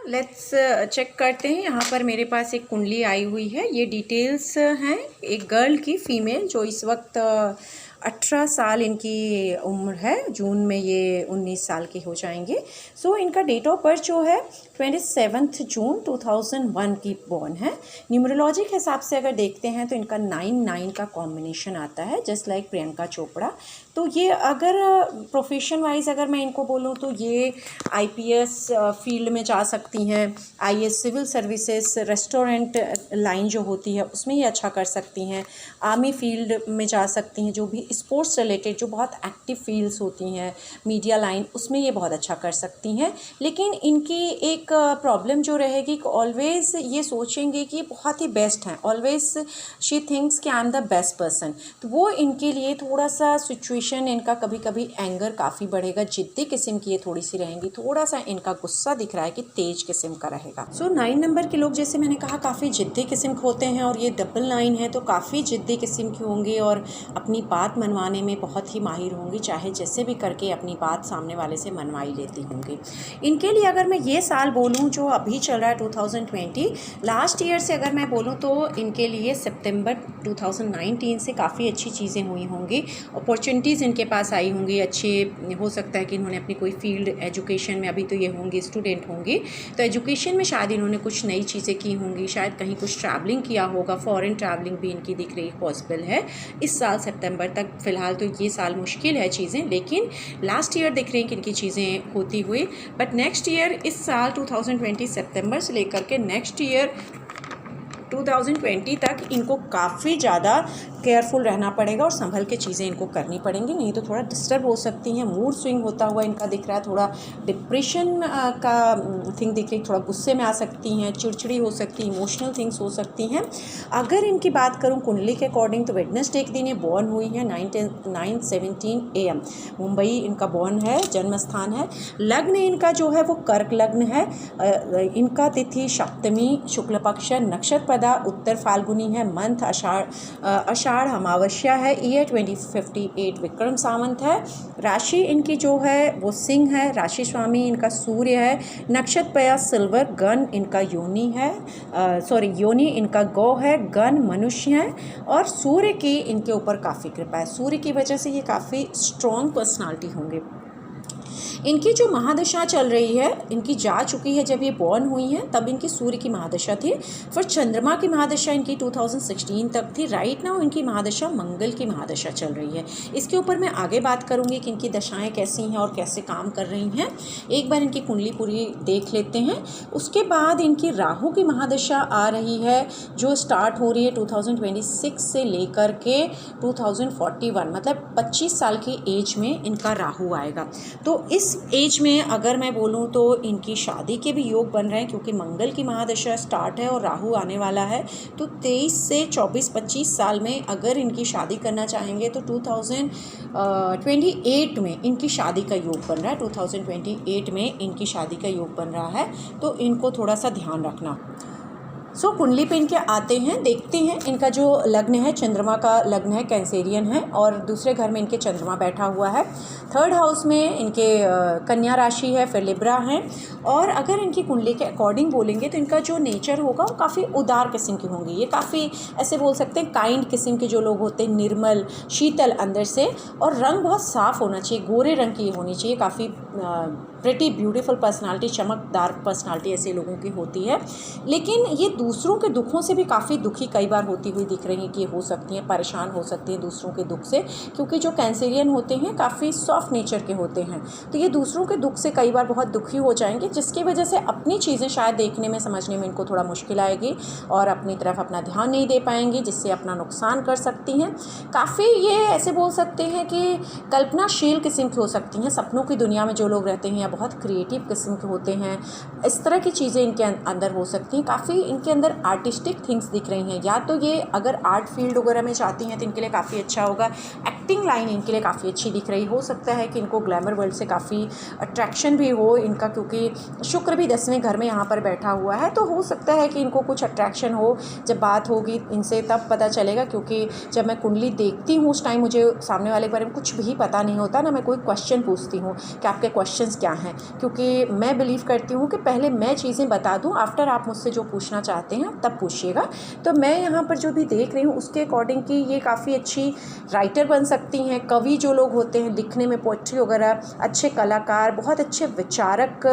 Let's check करते हैं। यहाँ पर मेरे पास एक कुंडली आई हुई है। ये डिटेल्स हैं एक गर्ल की, फीमेल, जो इस वक्त 18 साल इनकी उम्र है। जून में ये 19 साल के हो जाएंगे। सो इनका डेट ऑफ बर्थ जो है 27 जून 2001 की बॉर्न है। न्यूमरोलॉजी के हिसाब से अगर देखते हैं तो इनका 9-9 का कॉम्बिनेशन आता है, जस्ट लाइक प्रियंका चोपड़ा। तो ये अगर प्रोफेशन वाइज अगर मैं इनको बोलूँ तो ये आईपीएस फील्ड में जा सकती हैं, IAS, civil services, restaurant line जो होती है उसमें ये अच्छा कर सकती हैं, आर्मी फील्ड में जा सकती हैं, जो भी स्पोर्ट्स रिलेटेड जो बहुत एक्टिव फील्ड्स होती हैं, मीडिया लाइन, उसमें ये बहुत अच्छा कर सकती हैं। लेकिन इनकी एक प्रॉब्लम जो रहेगी कि ऑलवेज़ ये सोचेंगे कि ये बहुत ही बेस्ट हैं, ऑलवेज शी थिंक्स कि I am the best person. तो वो इनके लिए थोड़ा सा सिचुएशन, इनका कभी कभी एंगर काफ़ी बढ़ेगा, जिद्दी किस्म की ये थोड़ी सी रहेंगी, थोड़ा सा इनका गुस्सा दिख रहा है कि तेज किस्म का रहेगा। सो 9 नंबर के लोग, जैसे मैंने कहा, काफ़ी जिद्दी किस्म के होते हैं और ये डबल 9 है तो काफ़ी जिद्दी किस्म की होंगी और अपनी बात मनवाने में बहुत ही माहिर होंगी, चाहे जैसे भी करके अपनी बात सामने वाले से मनवाई लेती होंगी। इनके लिए अगर मैं ये साल बोलूँ जो अभी चल रहा है 2020, लास्ट ईयर से अगर मैं बोलूँ तो इनके लिए सितंबर 2019 से काफ़ी अच्छी चीज़ें हुई होंगी, अपॉर्चुनिटीज़ इनके पास आई होंगी अच्छे। हो सकता है कि इन्होंने अपनी कोई फील्ड, एजुकेशन में, अभी तो ये होंगे स्टूडेंट होंगे तो एजुकेशन में शायद इन्होंने कुछ नई चीज़ें की होंगी, शायद कहीं कुछ ट्रैवलिंग किया होगा, फॉरेन ट्रैवलिंग भी इनकी दिख रही पॉसिबल है इस साल सितंबर तक। फ़िलहाल तो ये साल मुश्किल है चीज़ें, लेकिन लास्ट ईयर दिख रही हैं कि इनकी चीज़ें होती हुई। बट नेक्स्ट ईयर, इस साल 2020 सितंबर से लेकर के नेक्स्ट ईयर 2020 तक इनको काफ़ी ज़्यादा केयरफुल रहना पड़ेगा और संभल के चीज़ें इनको करनी पड़ेंगी, नहीं तो थोड़ा डिस्टर्ब हो सकती हैं। मूड स्विंग होता हुआ इनका दिख रहा है, थोड़ा डिप्रेशन का थिंग दिख रही, थोड़ा गुस्से में आ सकती हैं, चिड़चिड़ी हो सकती है, इमोशनल थिंग्स हो सकती हैं। अगर इनकी बात करूं कुंडली के अकॉर्डिंग तो वेडनेसडे के दिन ये बॉर्न हुई है, 9:17 AM, मुंबई इनका बॉर्न है, जन्म स्थान है। लग्न इनका जो है वो कर्क लग्न है। इनका तिथि सप्तमी, शुक्ल पक्ष, नक्षत्र उत्तर फाल्गुनी है, मंथ आषाढ़ अमावस्या है, ईयर 2058 विक्रम संवत है। राशि इनकी जो है वो सिंह है, राशि स्वामी इनका सूर्य है, नक्षत्र पया सिल्वर, गण इनका योनि है, योनि इनका गौ है, गण मनुष्य है और सूर्य की इनके ऊपर काफ़ी कृपा है। सूर्य की वजह से ये काफ़ी स्ट्रॉन्ग पर्सनालिटी होंगे। इनकी जो महादशा चल रही है, इनकी जा चुकी है, जब ये बॉर्न हुई हैं तब इनकी सूर्य की महादशा थी, फिर चंद्रमा की महादशा इनकी 2016 तक थी। राइट नाउ इनकी महादशा मंगल की महादशा चल रही है। इसके ऊपर मैं आगे बात करूंगी कि इनकी दशाएं कैसी हैं और कैसे काम कर रही हैं। एक बार इनकी कुंडली पूरी देख लेते हैं। उसके बाद इनकी राहु की महादशा आ रही है, जो स्टार्ट हो रही है 2026 से लेकर के 2041, मतलब 25 साल की एज में इनका राहु आएगा। तो इस एज में अगर मैं बोलूँ तो इनकी शादी के भी योग बन रहे हैं, क्योंकि मंगल की महादशा स्टार्ट है और राहु आने वाला है। तो 23 से 24-25 साल में अगर इनकी शादी करना चाहेंगे तो 2028 में इनकी शादी का योग बन रहा है। 2028 में इनकी शादी का योग बन रहा है, तो इनको थोड़ा सा ध्यान रखना। कुंडली पे इनके आते हैं, देखते हैं। इनका जो लग्न है, चंद्रमा का लग्न है, कैंसेरियन है और दूसरे घर में इनके चंद्रमा बैठा हुआ है। थर्ड हाउस में इनके कन्या राशि है, फिर लिब्रा है। और अगर इनकी कुंडली के अकॉर्डिंग बोलेंगे तो इनका जो नेचर होगा वो काफ़ी उदार किस्म की होंगी। ये काफ़ी ऐसे बोल सकते हैं काइंड किस्म के जो लोग होते हैं, निर्मल, शीतल अंदर से, और रंग बहुत साफ़ होना चाहिए, गोरे रंग की होनी चाहिए। काफ़ी प्रिटी ब्यूटीफुल पर्सनालिटी, चमकदार पर्सनालिटी ऐसे लोगों की होती है। लेकिन ये दूसरों के दुखों से भी काफ़ी दुखी कई बार होती हुई दिख रही हैं कि ये हो सकती हैं, परेशान हो सकती हैं दूसरों के दुख से, क्योंकि जो कैंसेरियन होते हैं काफ़ी सॉफ्ट नेचर के होते हैं। तो ये दूसरों के दुख से कई बार बहुत दुखी हो जाएंगे, जिसकी वजह से अपनी चीज़ें शायद देखने में, समझने में इनको थोड़ा मुश्किल आएगी और अपनी तरफ अपना ध्यान नहीं दे पाएंगे, जिससे अपना नुकसान कर सकती हैं। काफ़ी ये ऐसे बोल सकते हैं कि कल्पनाशील किस्म की हो सकती हैं, सपनों की दुनिया में जो लोग रहते हैं या बहुत क्रिएटिव किस्म के होते हैं, इस तरह की चीज़ें इनके अंदर हो सकती हैं। काफ़ी इनके अंदर आर्टिस्टिक थिंग्स दिख रही हैं। या तो ये अगर आर्ट फील्ड वगैरह में चाहती हैं तो इनके लिए काफ़ी अच्छा होगा। एक्टिंग लाइन इनके लिए काफ़ी अच्छी दिख रही। हो सकता है कि इनको ग्लैमर वर्ल्ड से काफ़ी अट्रैक्शन भी हो इनका, क्योंकि शुक्र भी 10वें घर में यहाँ पर बैठा हुआ है, तो हो सकता है कि इनको कुछ अट्रैक्शन हो। जब बात होगी इनसे तब पता चलेगा, क्योंकि जब मैं कुंडली देखती हूँ उस टाइम मुझे सामने वाले के बारे में कुछ भी पता नहीं होता ना। मैं कोई क्वेश्चन पूछती हूँ कि आपके क्वेश्चंस क्या है, क्योंकि मैं बिलीव करती हूँ कि पहले मैं चीज़ें बता दूँ, आफ्टर आप मुझसे जो पूछना चाहते हैं तब पूछिएगा। तो मैं यहाँ पर जो भी देख रही हूँ उसके अकॉर्डिंग कि ये काफ़ी अच्छी राइटर बन सकती हैं। कवि जो लोग होते हैं लिखने में, पोइट्री वगैरह, अच्छे कलाकार, बहुत अच्छे विचारक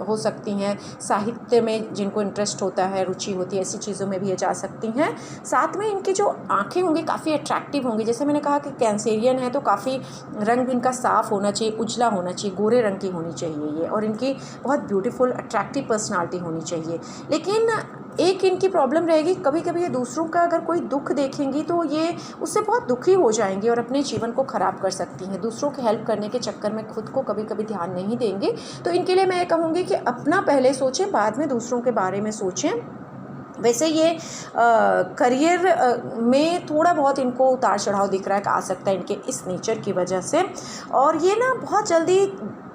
हो सकती हैं। साहित्य में जिनको इंटरेस्ट होता है, रुचि होती है, ऐसी चीज़ों में भी ये जा सकती हैं। साथ में इनकी जो आँखें होंगी काफ़ी अट्रैक्टिव होंगी। जैसे मैंने कहा कि कैंसेरियन है तो काफ़ी रंग भी इनका साफ़ होना चाहिए, उजला होना चाहिए, गोरे रंग की होनी चाहिए ये, और इनकी बहुत ब्यूटीफुल अट्रैक्टिव पर्सनालिटी होनी चाहिए। लेकिन एक इनकी प्रॉब्लम रहेगी, कभी कभी ये दूसरों का अगर कोई दुख देखेंगी तो ये उससे बहुत दुखी हो जाएंगी और अपने जीवन को ख़राब कर सकती हैं। दूसरों की हेल्प करने के चक्कर में खुद को कभी कभी ध्यान नहीं देंगे। तो इनके लिए मैं ये कहूँगी कि अपना पहले सोचें, बाद में दूसरों के बारे में सोचें। वैसे ये करियर में थोड़ा बहुत इनको उतार चढ़ाव दिख रहा है, आ सकता है इनके इस नेचर की वजह से। और ये ना बहुत जल्दी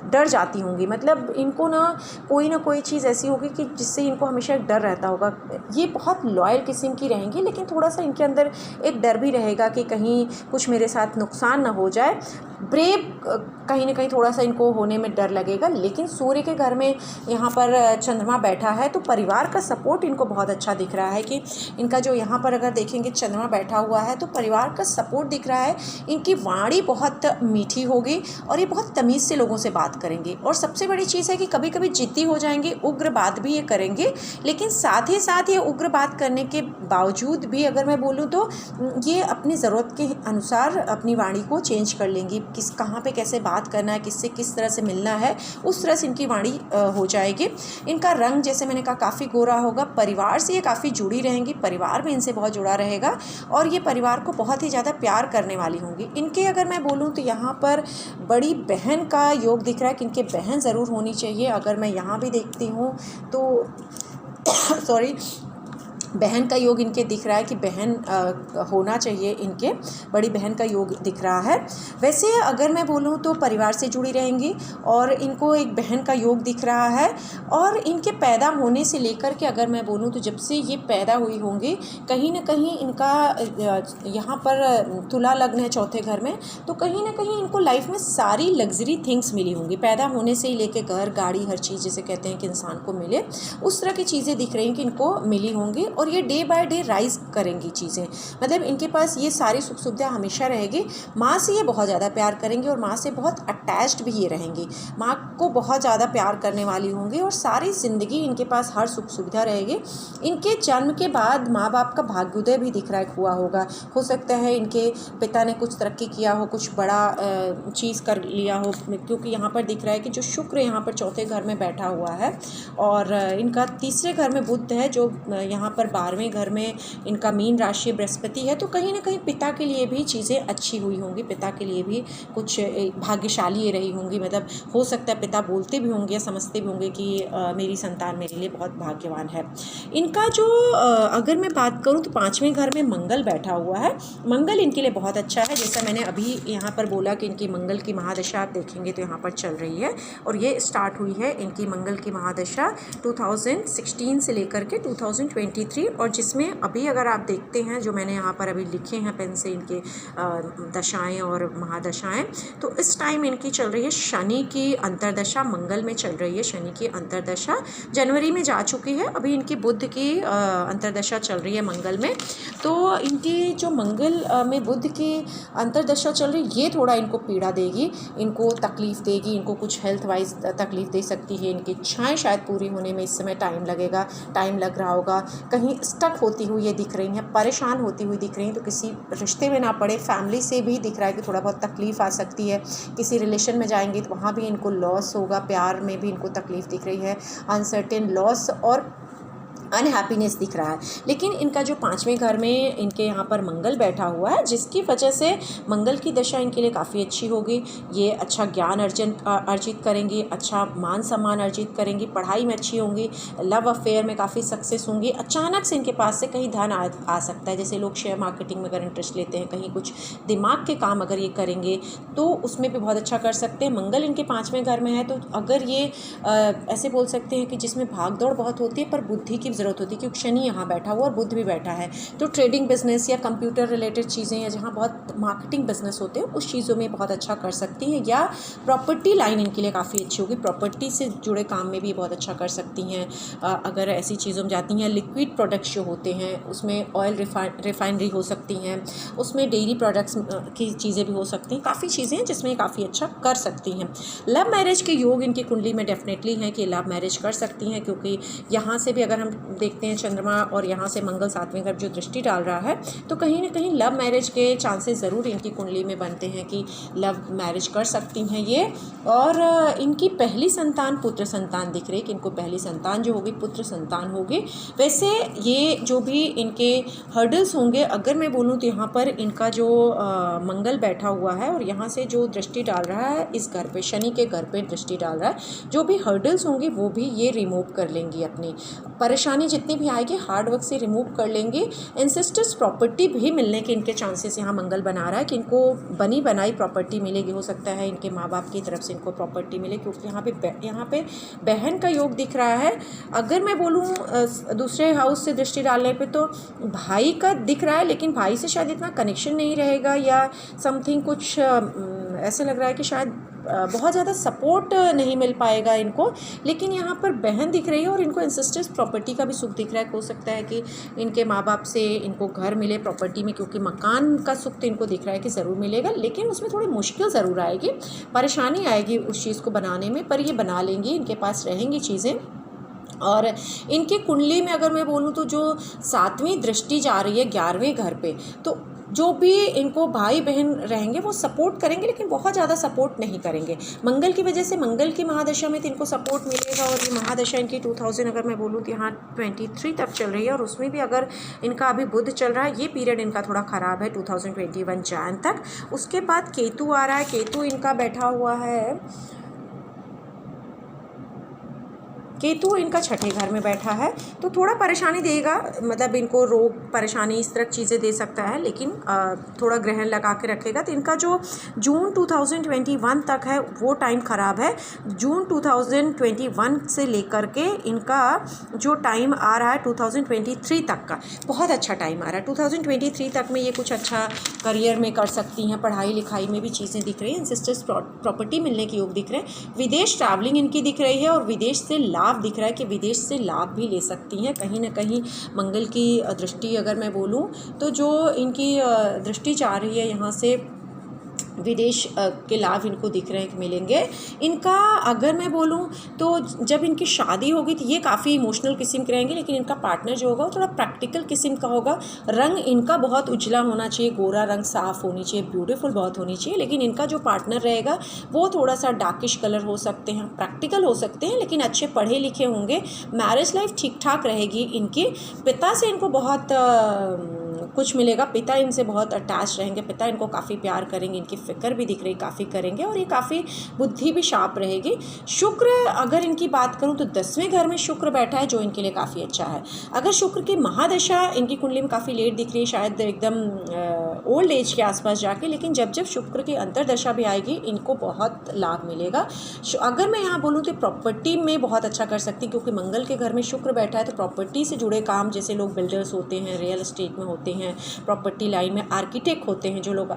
डर जाती होंगी, मतलब इनको ना कोई चीज़ ऐसी होगी कि जिससे इनको हमेशा एक डर रहता होगा। ये बहुत लॉयल किस्म की रहेंगी, लेकिन थोड़ा सा इनके अंदर एक डर भी रहेगा कि कहीं कुछ मेरे साथ नुकसान ना हो जाए। ब्रेव कहीं ना कहीं थोड़ा सा इनको होने में डर लगेगा। लेकिन सूर्य के घर में यहाँ पर चंद्रमा बैठा है तो परिवार का सपोर्ट इनको बहुत अच्छा दिख रहा है कि इनका जो यहाँ पर अगर देखेंगे चंद्रमा बैठा हुआ है तो परिवार का सपोर्ट दिख रहा है। इनकी वाणी बहुत मीठी होगी और ये बहुत तमीज़ से लोगों से बात करेंगे। और सबसे बड़ी चीज़ है कि कभी कभी जिद्दी हो जाएंगे, उग्र बात भी ये करेंगे, लेकिन साथ ही साथ ये उग्र बात करने के बावजूद भी अगर मैं बोलूँ तो ये अपनी ज़रूरत के अनुसार अपनी वाणी को चेंज कर लेंगी। किस कहाँ पे कैसे बात करना है, किससे किस तरह से मिलना है, उस तरह से इनकी वाणी हो जाएगी। इनका रंग जैसे मैंने कहा काफ़ी गोरा होगा। परिवार से ये काफ़ी जुड़ी रहेंगी, परिवार भी इनसे बहुत जुड़ा रहेगा और ये परिवार को बहुत ही ज़्यादा प्यार करने वाली होंगी। इनके अगर मैं बोलूँ तो यहाँ पर बड़ी बहन का योग दिख रहा है कि इनके बहन ज़रूर होनी चाहिए। अगर मैं यहाँ भी देखती हूँ तो सॉरी, बहन का योग इनके दिख रहा है कि बहन होना चाहिए, इनके बड़ी बहन का योग दिख रहा है। वैसे अगर मैं बोलूँ तो परिवार से जुड़ी रहेंगी और इनको एक बहन का योग दिख रहा है। और इनके पैदा होने से लेकर के अगर मैं बोलूँ तो जब से ये पैदा हुई होंगी कहीं ना कहीं इनका यहाँ पर तुला लग्न है चौथे घर में, तो कहीं ना कहीं इनको लाइफ में सारी लग्जरी थिंग्स मिली होंगी। पैदा होने से ही लेके घर, गाड़ी, हर चीज़ जैसे कहते हैं कि इंसान को मिले, उस तरह की चीज़ें दिख रही हैं कि इनको मिली होंगी। और ये डे बाय डे राइज करेंगी चीज़ें, मतलब इनके पास ये सारी सुख सुविधा हमेशा रहेगी। माँ से ये बहुत ज़्यादा प्यार करेंगे और माँ से बहुत अटैच्ड भी ये रहेंगी, माँ को बहुत ज़्यादा प्यार करने वाली होंगी और सारी ज़िंदगी इनके पास हर सुख सुविधा रहेगी। इनके जन्म के बाद माँ बाप का भाग्योदय भी दिख रहा है हुआ होगा। हो सकता है इनके पिता ने कुछ तरक्की किया हो, कुछ बड़ा चीज़ कर लिया हो, क्योंकि यहाँ पर दिख रहा है कि जो शुक्र यहाँ पर चौथे घर में बैठा हुआ है और इनका तीसरे घर में बुध है, जो यहाँ पर 12वें घर में इनका मीन राशि बृहस्पति है। तो कहीं ना कहीं पिता के लिए भी चीज़ें अच्छी हुई होंगी, पिता के लिए भी कुछ भाग्यशाली ये रही होंगी। मतलब हो सकता है पिता बोलते भी होंगे, समझते भी होंगे कि मेरी संतान मेरे लिए बहुत भाग्यवान है। इनका जो अगर मैं बात करूं तो 5वें घर में मंगल बैठा हुआ है। मंगल इनके लिए बहुत अच्छा है, जैसा मैंने अभी यहाँ पर बोला कि इनकी मंगल की महादशा आप देखेंगे तो यहाँ पर चल रही है और ये स्टार्ट हुई है इनकी मंगल की महादशा 2016 से लेकर के 2023, और जिसमें अभी अगर आप देखते हैं जो मैंने यहाँ पर अभी लिखे हैं पेन से इनके दशाएं और महादशाएं, तो इस टाइम इनकी चल रही है शनि की अंतरदशा, मंगल में चल रही है शनि की अंतरदशा, जनवरी में जा चुकी है। अभी इनकी बुध की अंतरदशा चल रही है मंगल में। तो इनकी जो मंगल में बुध की अंतरदशा चल रही है ये थोड़ा इनको पीड़ा देगी, इनको तकलीफ़ देगी, इनको कुछ हेल्थ वाइज तकलीफ़ दे सकती है। इनकी इच्छाएँ शायद पूरी होने में इस समय टाइम लगेगा, टाइम लग रहा होगा। कहीं स्टक होती हुई ये दिख रही हैं, परेशान होती हुई दिख रही हैं, तो किसी रिश्ते में ना पड़े, फैमिली से भी दिख रहा है कि थोड़ा बहुत तकलीफ़ आ सकती है। किसी रिलेशन में जाएंगी तो वहाँ भी इनको लॉस होगा, प्यार में भी इनको तकलीफ़ दिख रही है, अनसर्टेन लॉस और अनहैप्पीनेस दिख रहा है। लेकिन इनका जो 5वें घर में इनके यहाँ पर मंगल बैठा हुआ है, जिसकी वजह से मंगल की दशा इनके लिए काफ़ी अच्छी होगी। ये अच्छा ज्ञान अर्जित करेंगी, अच्छा मान सम्मान अर्जित करेंगी, पढ़ाई में अच्छी होंगी, लव अफेयर में काफ़ी सक्सेस होंगी। अचानक से इनके पास से कहीं धन आ सकता है, जैसे लोग शेयर मार्केटिंग में अगर इंटरेस्ट लेते हैं, कहीं कुछ दिमाग के काम अगर ये करेंगे तो उसमें भी बहुत अच्छा कर सकते हैं। मंगल इनके 5वें घर में है तो अगर ये ऐसे बोल सकते हैं कि जिसमें भाग दौड़ बहुत होती है पर बुद्धि की ज़रूरत होती है क्योंकि शनि यहाँ बैठा हुआ और बुध भी बैठा है। तो ट्रेडिंग बिजनेस या कंप्यूटर रिलेटेड चीज़ें या जहाँ बहुत मार्केटिंग बिजनेस होते हैं उस चीज़ों में बहुत अच्छा कर सकती हैं, या प्रॉपर्टी लाइन इनके लिए काफ़ी अच्छी होगी। प्रॉपर्टी से जुड़े काम में भी बहुत अच्छा कर सकती हैं अगर ऐसी चीज़ों में जाती हैं। लिक्विड प्रोडक्ट्स जो होते हैं उसमें ऑयल रिफाइनरी हो सकती हैं, उसमें डेयरी प्रोडक्ट्स की चीज़ें भी हो सकती हैं। काफ़ी चीज़ें हैं जिसमें काफ़ी अच्छा कर सकती हैं। लव मैरिज के योग इनकी कुंडली में डेफिनेटली हैं कि लव मैरिज कर सकती हैं, क्योंकि यहाँ से भी अगर हम देखते हैं चंद्रमा और यहाँ से मंगल 7वें घर जो दृष्टि डाल रहा है, तो कहीं ना कहीं लव मैरिज के चांसेस ज़रूर इनकी कुंडली में बनते हैं कि लव मैरिज कर सकती हैं ये। और इनकी पहली संतान पुत्र संतान दिख रही है कि इनको पहली संतान जो होगी पुत्र संतान होगी। वैसे ये जो भी इनके हर्डल्स होंगे, अगर मैं बोलूँ तो यहाँ पर इनका जो मंगल बैठा हुआ है और यहाँ से जो दृष्टि डाल रहा है इस घर पे, शनि के घर पे दृष्टि डाल रहा है, जो भी हर्डल्स होंगी वो भी ये रिमूव कर लेंगी। अपनी परेशानी जितनी भी आएगी हार्ड वर्क से रिमूव कर लेंगी। एंसेस्टर्स प्रॉपर्टी भी मिलने के इनके चांसेस यहाँ मंगल बना रहा है कि इनको बनी बनाई प्रॉपर्टी मिलेगी। हो सकता है इनके माँ बाप की तरफ से इनको प्रॉपर्टी मिले, क्योंकि यहाँ पे बहन का योग दिख रहा है। अगर मैं बोलूँ दूसरे हाउस से दृष्टि डालने पे तो भाई का दिख रहा है, लेकिन भाई से शायद इतना कनेक्शन नहीं रहेगा या समथिंग कुछ ऐसे लग रहा है कि शायद बहुत ज़्यादा सपोर्ट नहीं मिल पाएगा इनको। लेकिन यहाँ पर बहन दिख रही है और इनको इंसिस्टेंस प्रॉपर्टी का भी सुख दिख रहा है। हो सकता है कि इनके माँ बाप से इनको घर मिले प्रॉपर्टी में, क्योंकि मकान का सुख तो इनको दिख रहा है कि ज़रूर मिलेगा, लेकिन उसमें थोड़ी मुश्किल ज़रूर आएगी, परेशानी आएगी उस चीज़ को बनाने में, पर ये बना लेंगी, इनके पास रहेंगी चीज़ें। और इनकी कुंडली में अगर मैं बोलूँ तो जो 7वीं दृष्टि जा रही है 11वें घर पे, तो जो भी इनको भाई बहन रहेंगे वो सपोर्ट करेंगे, लेकिन बहुत ज़्यादा सपोर्ट नहीं करेंगे। मंगल की वजह से, मंगल की महादशा में तो इनको सपोर्ट मिलेगा। और ये महादशा इनकी 2000 अगर मैं बोलूँ तो यहाँ 23 तक चल रही है, और उसमें भी अगर इनका अभी बुध चल रहा है, ये पीरियड इनका थोड़ा ख़राब है 2021 जैन तक। उसके बाद केतु आ रहा है, केतु इनका बैठा हुआ है, केतु इनका 6ठे घर में बैठा है, तो थोड़ा परेशानी देगा, मतलब इनको रोग परेशानी इस तरह चीज़ें दे सकता है, लेकिन थोड़ा ग्रहण लगा के रखेगा। तो इनका जो जून 2021 तक है वो टाइम ख़राब है। जून 2021 से लेकर के इनका जो टाइम आ रहा है 2023 तक का बहुत अच्छा टाइम आ रहा है। 2023 तक में ये कुछ अच्छा करियर में कर सकती हैं, पढ़ाई लिखाई में भी चीज़ें दिख रही हैं, इंसिस्टर्स प्रॉपर्टी मिलने के योग दिख रहे हैं, विदेश ट्रैवलिंग इनकी दिख रही है, और विदेश से लाभ दिख रहा है कि विदेश से लाभ भी ले सकती हैं कहीं ना कहीं। मंगल की दृष्टि अगर मैं बोलूँ तो जो इनकी दृष्टि जा रही है यहाँ से विदेश के लाभ इनको दिख रहे हैं कि मिलेंगे। इनका अगर मैं बोलूँ तो जब इनकी शादी होगी तो ये काफ़ी इमोशनल किस्म के रहेंगे, लेकिन इनका पार्टनर जो होगा वो थोड़ा प्रैक्टिकल किस्म का होगा। रंग इनका बहुत उजला होना चाहिए, गोरा रंग, साफ़ होनी चाहिए, ब्यूटीफुल बहुत होनी चाहिए, लेकिन इनका जो पार्टनर रहेगा वो थोड़ा सा डार्किश कलर हो सकते हैं, प्रैक्टिकल हो सकते हैं, लेकिन अच्छे पढ़े लिखे होंगे। मैरिज लाइफ ठीक ठाक रहेगी इनकी। पिता से इनको बहुत कुछ मिलेगा, पिता इनसे बहुत अटैच रहेंगे, पिता इनको काफ़ी प्यार करेंगे, इनकी फिक्र भी दिख रही काफ़ी करेंगे, और ये काफ़ी बुद्धि भी शार्प रहेगी। शुक्र अगर इनकी बात करूं तो 10वें घर में शुक्र बैठा है, जो इनके लिए काफ़ी अच्छा है। अगर शुक्र की महादशा इनकी कुंडली में काफ़ी लेट दिख रही है, शायद एकदम ओल्ड एज के आसपास जाके, लेकिन जब जब शुक्र की अंतरदशा भी आएगी इनको बहुत लाभ मिलेगा। अगर मैं यहाँ बोलूँ तो प्रॉपर्टी में बहुत अच्छा कर सकती, क्योंकि मंगल के घर में शुक्र बैठा है, तो प्रॉपर्टी से जुड़े काम, जैसे लोग बिल्डर्स होते हैं, रियल एस्टेट में होते हैं, प्रॉपर्टी लाइन में आर्किटेक्ट होते हैं, जो लोग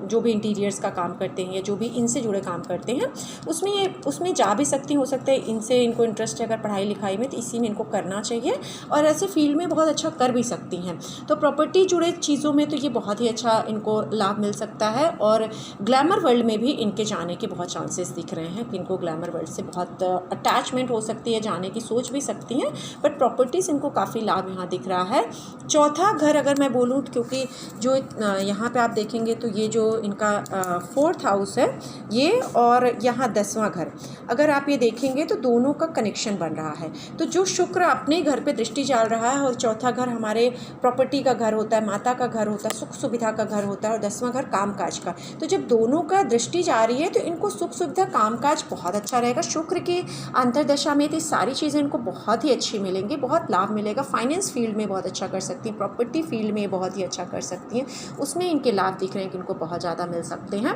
जो भी इंटीरियर्स का काम करते हैं या जो भी इनसे जुड़े काम करते हैं, उसमें जा भी सकती, हो सकता है इनसे इनको इंटरेस्ट है अगर पढ़ाई लिखाई में, तो इसी में इनको करना चाहिए, और ऐसे फील्ड में बहुत अच्छा कर भी सकती हैं। तो प्रॉपर्टी जुड़े चीज़ों में तो ये बहुत ही अच्छा इनको लाभ मिल सकता है। और ग्लैमर वर्ल्ड में भी इनके जाने के बहुत चांसेस दिख रहे हैं कि इनको ग्लैमर वर्ल्ड से बहुत अटैचमेंट हो सकती है, जाने की सोच भी सकती हैं, बट प्रॉपर्टीज़ इनको काफ़ी लाभ यहाँ दिख रहा है। चौथा घर अगर मैं बोलूँ, क्योंकि जो यहाँ पे आप देखेंगे तो ये जो इनका 4th हाउस है ये, और यहाँ 10वां घर अगर आप ये देखेंगे तो दोनों का कनेक्शन बन रहा है। तो जो शुक्र अपने घर पे दृष्टि डाल रहा है, और चौथा घर हमारे प्रॉपर्टी का घर होता है, माता का घर होता है, सुख सुविधा का घर होता है, और 10वां घर कामकाज का। तो जब दोनों का दृष्टि जा रही है तो इनको सुख सुविधा कामकाज बहुत अच्छा रहेगा। शुक्र की अंतरदशा में तो सारी चीज़ें इनको बहुत ही अच्छी मिलेंगी, बहुत लाभ मिलेगा। फाइनेंस फील्ड में बहुत अच्छा कर सकती हैं, प्रॉपर्टी फील्ड में बहुत ही अच्छा कर सकती हैं, उसमें इनके लाभ दिख रहे हैं कि इनको बहुत ज़्यादा मिल सकते हैं।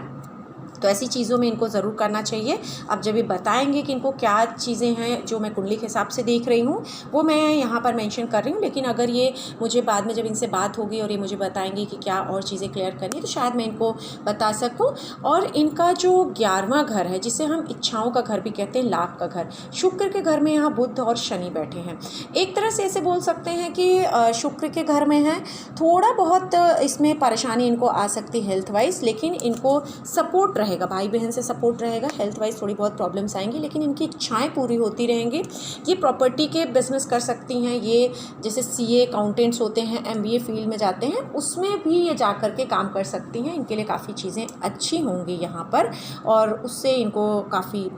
तो ऐसी चीज़ों में इनको ज़रूर करना चाहिए। अब जब ये बताएंगे कि इनको क्या चीज़ें हैं जो मैं कुंडली के हिसाब से देख रही हूँ, वो मैं यहाँ पर मेंशन कर रही हूँ। लेकिन अगर ये मुझे बाद में जब इनसे बात होगी और ये मुझे बताएंगे कि क्या और चीज़ें क्लियर करनी है, तो शायद मैं इनको बता सकूँ। और इनका जो 11वां घर है, जिसे हम इच्छाओं का घर भी कहते हैं, लाभ का घर, शुक्र के घर में यहाँ बुध और शनि बैठे हैं। एक तरह से ऐसे बोल सकते हैं कि शुक्र के घर में है, थोड़ा बहुत इसमें परेशानी इनको आ सकती है हेल्थ वाइज, लेकिन इनको सपोर्ट रहेगा, भाई बहन से सपोर्ट रहेगा। हेल्थ वाइज थोड़ी बहुत प्रॉब्लम्स आएंगी, लेकिन इनकी इच्छाएं पूरी होती रहेंगी। ये प्रॉपर्टी के बिजनेस कर सकती हैं, ये जैसे सीए अकाउंटेंट्स होते हैं, एमबीए फील्ड में जाते हैं, उसमें भी ये जा कर के काम कर सकती हैं। इनके लिए काफ़ी चीज़ें अच्छी होंगी यहाँ पर, और उससे इनको काफ़ी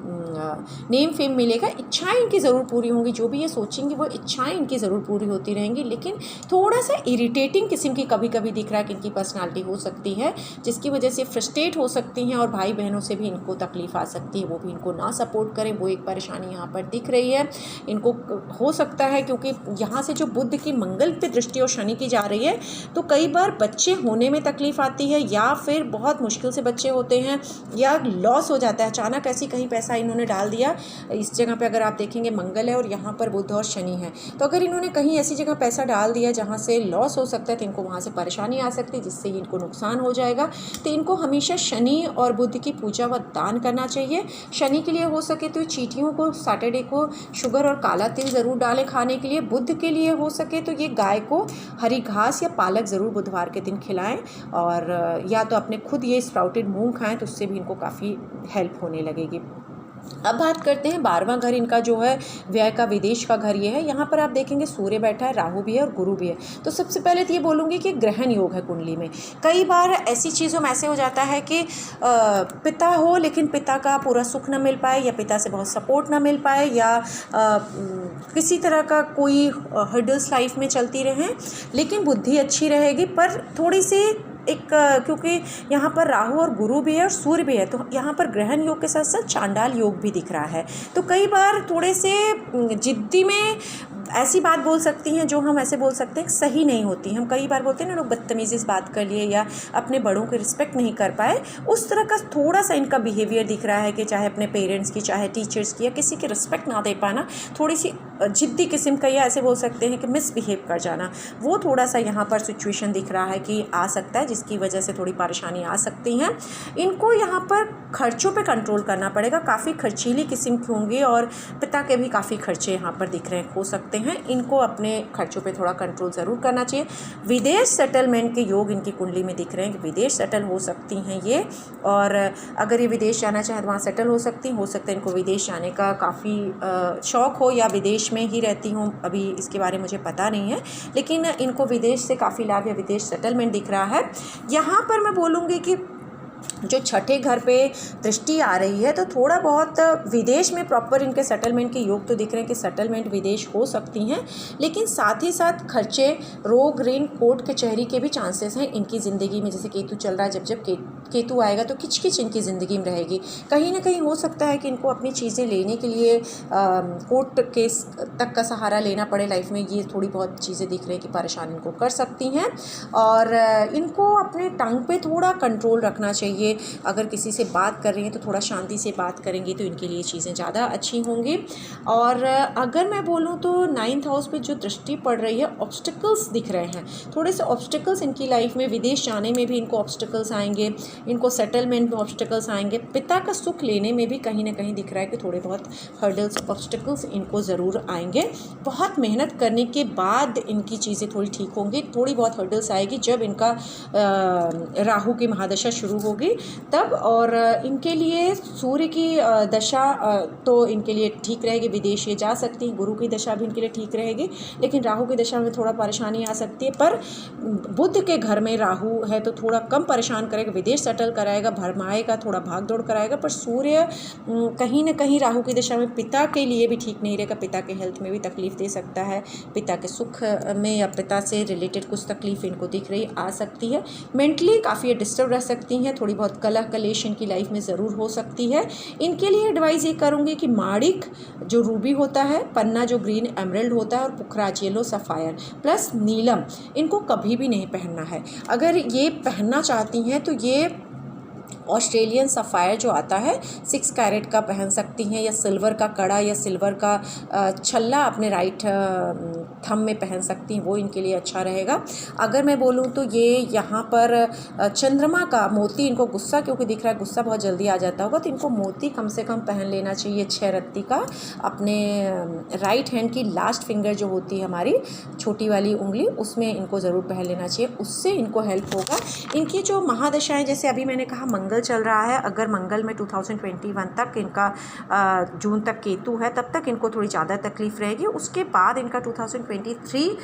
नेम फेम मिलेगा। इच्छाएं इनकी ज़रूर पूरी होंगी, जो भी ये सोचेंगी वो इच्छाएं इनकी ज़रूर पूरी होती रहेंगी। लेकिन थोड़ा सा इरिटेटिंग किस्म की कभी कभी दिख रहा है कि इनकी पर्सनालिटी हो सकती है, जिसकी वजह से फ्रस्ट्रेट हो सकती हैं, और भाई बहनों से भी इनको तकलीफ़ आ सकती है, वो भी इनको ना सपोर्ट करें, वो एक परेशानी यहाँ पर दिख रही है। इनको हो सकता है क्योंकि यहाँ से जो बुध की मंगल पे दृष्टि और शनि की जा रही है, तो कई बार बच्चे होने में तकलीफ़ आती है, या फिर बहुत मुश्किल से बच्चे होते हैं, या लॉस हो जाता है अचानक। ऐसी कहीं पैसा इन्होंने डाल दिया, इस जगह पे अगर आप देखेंगे मंगल है और यहाँ पर बुध और शनि है, तो अगर इन्होंने कहीं ऐसी जगह पैसा डाल दिया जहाँ से लॉस हो सकता है, तो इनको वहाँ से परेशानी आ सकती है, जिससे इनको नुकसान हो जाएगा। तो इनको हमेशा शनि और बुध की पूजा व दान करना चाहिए। शनि के लिए हो सके तो चींटियों को सैटरडे को शुगर और काला तिल ज़रूर डालें खाने के लिए। बुध के लिए हो सके तो ये गाय को हरी घास या पालक ज़रूर बुधवार के दिन खिलाएं, और या तो अपने खुद ये स्प्राउटेड मूंग खाएं, तो उससे भी इनको काफ़ी हेल्प होने लगेगी। अब बात करते हैं 12वां घर इनका जो है व्यय का, विदेश का घर ये है। यहाँ पर आप देखेंगे सूर्य बैठा है, राहु भी है और गुरु भी है। तो सबसे पहले तो ये बोलूँगी कि ग्रहण योग है कुंडली में। कई बार ऐसी चीज़ों में ऐसे हो जाता है कि पिता हो, लेकिन पिता का पूरा सुख ना मिल पाए, या पिता से बहुत सपोर्ट ना मिल पाए, या किसी तरह का कोई हर्डल्स लाइफ में चलती रहें, लेकिन बुद्धि अच्छी रहेगी। पर थोड़ी सी क्योंकि यहाँ पर राहु और गुरु भी है और सूर्य भी है, तो यहाँ पर ग्रहण योग के साथ साथ चांडाल योग भी दिख रहा है। तो कई बार थोड़े से जिद्दी में ऐसी बात बोल सकती हैं जो हम ऐसे बोल सकते हैं सही नहीं होती। हम कई बार बोलते हैं ना, लोग बदतमीज़ी से बात कर लिए या अपने बड़ों की रिस्पेक्ट नहीं कर पाए, उस तरह का थोड़ा सा इनका बिहेवियर दिख रहा है कि चाहे अपने पेरेंट्स की, चाहे टीचर्स की, या किसी की रिस्पेक्ट ना दे पाना, थोड़ी सी जिद्दी किस्म का, या ऐसे बोल सकते हैं कि मिसबिहेव कर जाना, वो थोड़ा सा यहाँ पर सिचुएशन दिख रहा है कि आ सकता है, जिसकी वजह से थोड़ी परेशानी आ सकती हैं। इनको यहाँ पर खर्चों पे कंट्रोल करना पड़ेगा, काफ़ी खर्चीली किस्म की होंगी, और पिता के भी काफ़ी खर्चे यहाँ पर दिख रहे हो सकते हैं। इनको अपने खर्चों पे थोड़ा कंट्रोल ज़रूर करना चाहिए। विदेश सेटलमेंट के योग इनकी कुंडली में दिख रहे हैं कि विदेश सेटल हो सकती हैं ये, और अगर ये विदेश जाना चाहें तो वहाँ सेटल हो सकता है इनको विदेश जाने का काफ़ी शौक़ हो, या विदेश में ही रहती हूँ, अभी इसके बारे में मुझे पता नहीं है, लेकिन इनको विदेश से काफ़ी लाभ या विदेश सेटलमेंट दिख रहा है। यहाँ पर मैं बोलूँगी कि जो छठे घर पे दृष्टि आ रही है, तो थोड़ा बहुत विदेश में प्रॉपर इनके सेटलमेंट के योग तो दिख रहे हैं कि सेटलमेंट विदेश हो सकती हैं, लेकिन साथ ही साथ खर्चे, रोग, ऋण, कोर्ट कचहरी के भी चांसेस हैं इनकी ज़िंदगी में। जैसे केतु चल रहा है, जब केतु आएगा तो किचकिच इनकी ज़िंदगी में रहेगी। कहीं ना कहीं हो सकता है कि इनको अपनी चीज़ें लेने के लिए कोर्ट केस तक का सहारा लेना पड़े लाइफ में। ये थोड़ी बहुत चीज़ें दिख रही हैं कि परेशान इनको कर सकती हैं, और इनको अपने टंग पे थोड़ा कंट्रोल रखना चाहिए। अगर किसी से बात कर रही हैं तो थोड़ा शांति से बात करेंगी तो इनके लिए चीज़ें ज़्यादा अच्छी होंगी। और अगर मैं बोलूँ तो 9th हाउस पे जो दृष्टि पड़ रही है, ऑब्स्टिकल्स दिख रहे हैं, थोड़े से ऑब्स्टिकल्स इनकी लाइफ में, विदेश जाने में भी इनको ऑब्स्टिकल्स आएंगे, इनको सेटलमेंट में ऑब्स्टिकल्स आएंगे, पिता का सुख लेने में भी कहीं ना कहीं दिख रहा है कि थोड़े बहुत हर्डल्स, ऑब्स्टिकल्स इनको ज़रूर आएंगे। बहुत मेहनत करने के बाद इनकी चीज़ें थोड़ी ठीक होंगी। थोड़ी बहुत हर्डल्स आएगी जब इनका राहु की महादशा शुरू होगी तब, और इनके लिए सूर्य की दशा तो इनके लिए ठीक रहेगी, विदेश ये जा सकती हैं। गुरु की दशा भी इनके लिए ठीक रहेगी, लेकिन राहु की दशा में थोड़ा परेशानी आ सकती है। पर बुध के घर में राहु है तो थोड़ा कम परेशान करेगा, विदेश सेटल कराएगा, भरमाएगा, थोड़ा भाग दौड़ कराएगा। पर सूर्य कहीं ना कहीं राहु की दशा में पिता के लिए भी ठीक नहीं रहेगा, पिता के हेल्थ में भी तकलीफ़ दे सकता है, पिता के सुख में या पिता से रिलेटेड कुछ तकलीफ इनको दिख रही आ सकती है। मेंटली काफ़ी डिस्टर्ब रह सकती हैं, थोड़ी बहुत कलह कलेश इनकी लाइफ में ज़रूर हो सकती है। इनके लिए एडवाइस ये करूँगी कि माणिक जो रूबी होता है, पन्ना जो ग्रीन एमरल्ड होता है, और पुखराज येलो सफ़ायर प्लस नीलम, इनको कभी भी नहीं पहनना है। अगर ये पहनना चाहती हैं तो ये ऑस्ट्रेलियन सफ़ायर जो आता है 6 कैरेट का पहन सकती हैं, या सिल्वर का कड़ा या सिल्वर का छल्ला अपने राइट थंब में पहन सकती हैं, वो इनके लिए अच्छा रहेगा। अगर मैं बोलूँ तो ये यहाँ पर चंद्रमा का मोती, इनको गुस्सा क्योंकि दिख रहा है, गुस्सा बहुत जल्दी आ जाता होगा, तो इनको मोती कम से कम पहन लेना चाहिए 6 रत्ती का अपने राइट हैंड की लास्ट फिंगर जो होती है हमारी छोटी वाली उंगली, उसमें इनको ज़रूर पहन लेना चाहिए, उससे इनको हेल्प होगा। इनकी जो महादशाएं, जैसे अभी मैंने कहा मंगल चल रहा है, अगर मंगल में 2021 तक इनका जून तक केतु है, तब तक इनको थोड़ी ज़्यादा तकलीफ़ रहेगी। उसके बाद इनका 2023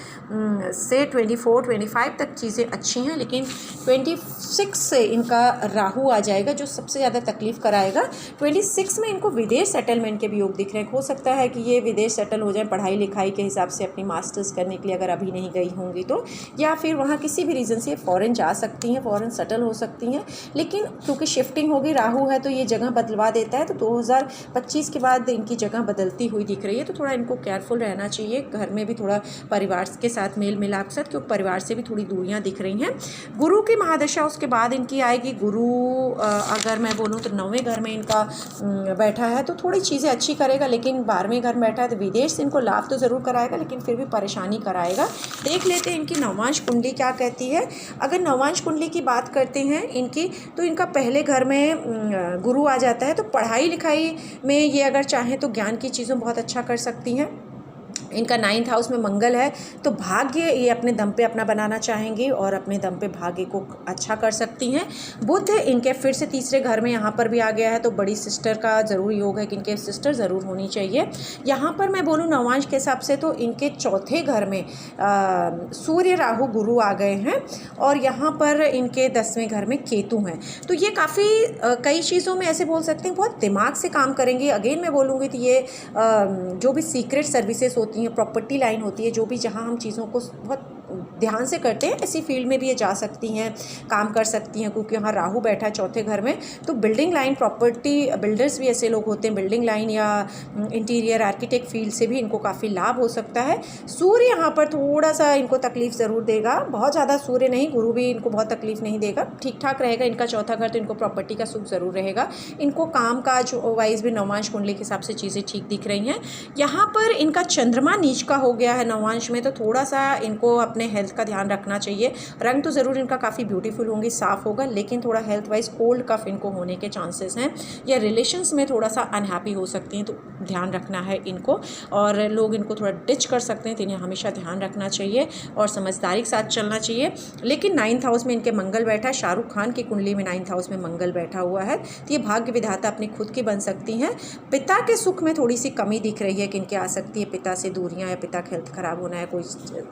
से 24-25 तक चीज़ें अच्छी हैं, लेकिन 26 से इनका राहु आ जाएगा जो सबसे ज़्यादा तकलीफ़ कराएगा। 26 में इनको विदेश सेटलमेंट के भी योग दिख रहे हैं। हो सकता है कि ये विदेश सेटल हो जाए पढ़ाई लिखाई के हिसाब से, अपनी मास्टर्स करने के लिए अगर अभी नहीं गई होंगी तो, या फिर वहाँ किसी भी रीज़न से फ़ॉरेन जा सकती हैं, फ़ॉरेन सेटल हो सकती हैं। लेकिन क्योंकि शिफ्टिंग होगी, राहु है तो ये जगह बदलवा देता है, तो 2025 के बाद इनकी जगह बदलती हुई दिख रही है, तो थोड़ा इनको केयरफुल रहना चाहिए। घर में भी थोड़ा परिवार के साथ मेल मिलाप के साथ, क्योंकि परिवार से भी थोड़ी दूरियां दिख रही हैं। गुरु की महादशा उसके बाद इनकी आएगी। गुरु अगर मैं बोलूँ तो 9वें घर में इनका बैठा है तो थोड़ी चीज़ें अच्छी करेगा, लेकिन 12वें घर में बैठा है तो विदेश से इनको लाभ तो ज़रूर कराएगा, लेकिन फिर भी परेशानी कराएगा। देख लेते हैं इनकी नवांश कुंडली क्या कहती है। अगर नवांश कुंडली की बात करते हैं इनकी, तो इनका पहले घर में गुरु आ जाता है, तो पढ़ाई लिखाई में ये अगर चाहें तो ज्ञान की चीज़ों बहुत अच्छा कर सकती हैं। इनका 9th हाउस में मंगल है, तो भाग्य ये अपने दम पे अपना बनाना चाहेंगी और अपने दम पे भाग्य को अच्छा कर सकती हैं। बुध इनके फिर से तीसरे घर में यहाँ पर भी आ गया है, तो बड़ी सिस्टर का ज़रूर योग है कि इनके सिस्टर ज़रूर होनी चाहिए। यहाँ पर मैं बोलूँ नवांश के हिसाब से तो इनके चौथे घर में सूर्य राहु गुरु आ गए हैं, और यहाँ पर इनके 10वें घर में केतु हैं। तो ये काफ़ी कई चीज़ों में ऐसे बोल सकते हैं बहुत दिमाग से काम करेंगे। अगेन मैं बोलूँगी तो ये जो भी सीक्रेट सर्विसेज होती हैं, प्रॉपर्टी लाइन होती है, जो भी जहाँ हम चीज़ों को बहुत ध्यान से करते हैं, ऐसी फील्ड में भी ये जा सकती हैं, काम कर सकती हैं, क्योंकि यहाँ राहु बैठा है चौथे घर में। तो बिल्डिंग लाइन, प्रॉपर्टी बिल्डर्स भी ऐसे लोग होते हैं, बिल्डिंग लाइन या इंटीरियर आर्किटेक्ट फील्ड से भी इनको काफ़ी लाभ हो सकता है। सूर्य यहाँ पर थोड़ा सा इनको तकलीफ ज़रूर देगा, बहुत ज़्यादा सूर्य नहीं, गुरु भी इनको बहुत तकलीफ नहीं देगा, ठीक ठाक रहेगा। इनका चौथा घर तो इनको प्रॉपर्टी का सुख ज़रूर रहेगा। इनको काम काज वाइज भी नवांश कुंडली के हिसाब से चीज़ें ठीक दिख रही हैं। यहाँ पर इनका चंद्रमा नीच का हो गया है नवांश में, तो थोड़ा सा इनको अपने हेल्थ का ध्यान रखना चाहिए। रंग तो ज़रूर इनका काफ़ी ब्यूटीफुल होंगी, साफ़ होगा, लेकिन थोड़ा हेल्थ वाइज कोल्ड कफ इनको होने के चांसेस हैं, या रिलेशंस में थोड़ा सा अनहैप्पी हो सकती हैं, तो ध्यान रखना है इनको। और लोग इनको थोड़ा डिच कर सकते हैं, तो इन्हें हमेशा ध्यान रखना चाहिए और समझदारी के साथ चलना चाहिए। लेकिन 9th हाउस में इनके मंगल बैठा है, शाहरुख खान की कुंडली में 9th हाउस में मंगल बैठा हुआ है, तो ये भाग्य विधाता अपनी खुद की बन सकती हैं। पिता के सुख में थोड़ी सी कमी दिख रही है कि इनके आ सकती है, पिता से दूरियां, या पिता की हेल्थ ख़राब होना, है कोई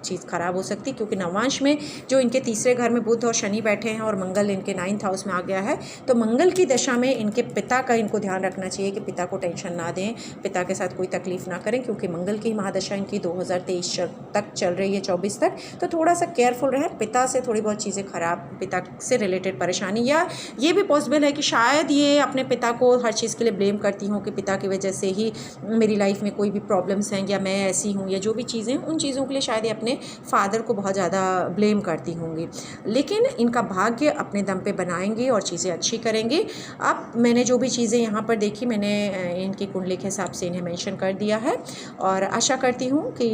चीज़ ख़राब हो सकती है, क्योंकि नवांश में जो इनके तीसरे घर में बुध और शनि बैठे हैं और मंगल इनके 9th हाउस में आ गया है, तो मंगल की दशा में इनके पिता का इनको ध्यान रखना चाहिए कि पिता को टेंशन ना दें, पिता के साथ कोई तकलीफ ना करें, क्योंकि मंगल की महादशा इनकी 2023 तक चल रही है, 24 तक। तो थोड़ा सा केयरफुल रहें, पिता से थोड़ी बहुत चीज़ें ख़राब, पिता से रिलेटेड परेशानी, या ये भी पॉसिबल है कि शायद ये अपने पिता को हर चीज़ के लिए ब्लेम करती हूँ कि पिता की वजह से ही मेरी लाइफ में कोई भी प्रॉब्लम्स हैं, या मैं ऐसी हूँ, या जो भी चीज़ें, उन चीज़ों के लिए शायद ये अपने फादर को बहुत ज़्यादा ब्लेम करती होंगी। लेकिन इनका भाग्य अपने दम पे बनाएंगी और चीज़ें अच्छी करेंगी। अब मैंने जो भी चीज़ें यहाँ पर देखी, मैंने इनकी कुंडली के हिसाब से इन्हें मेंशन कर दिया है, और आशा करती हूँ कि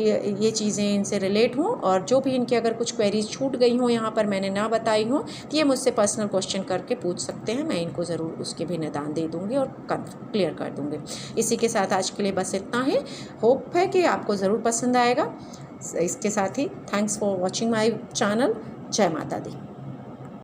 ये चीज़ें इनसे रिलेट हों, और जो भी इनकी अगर कुछ क्वेरीज छूट गई हों यहाँ पर मैंने ना बताई हों, तो ये मुझसे पर्सनल क्वेश्चन करके पूछ सकते हैं, मैं इनको ज़रूर उसके भी निदान दे दूँगी और क्लियर कर दूँगी। इसी के साथ आज के लिए बस इतना ही। होप है कि आपको ज़रूर पसंद आएगा। इसके साथ ही thanks for watching my channel. जय माता दी।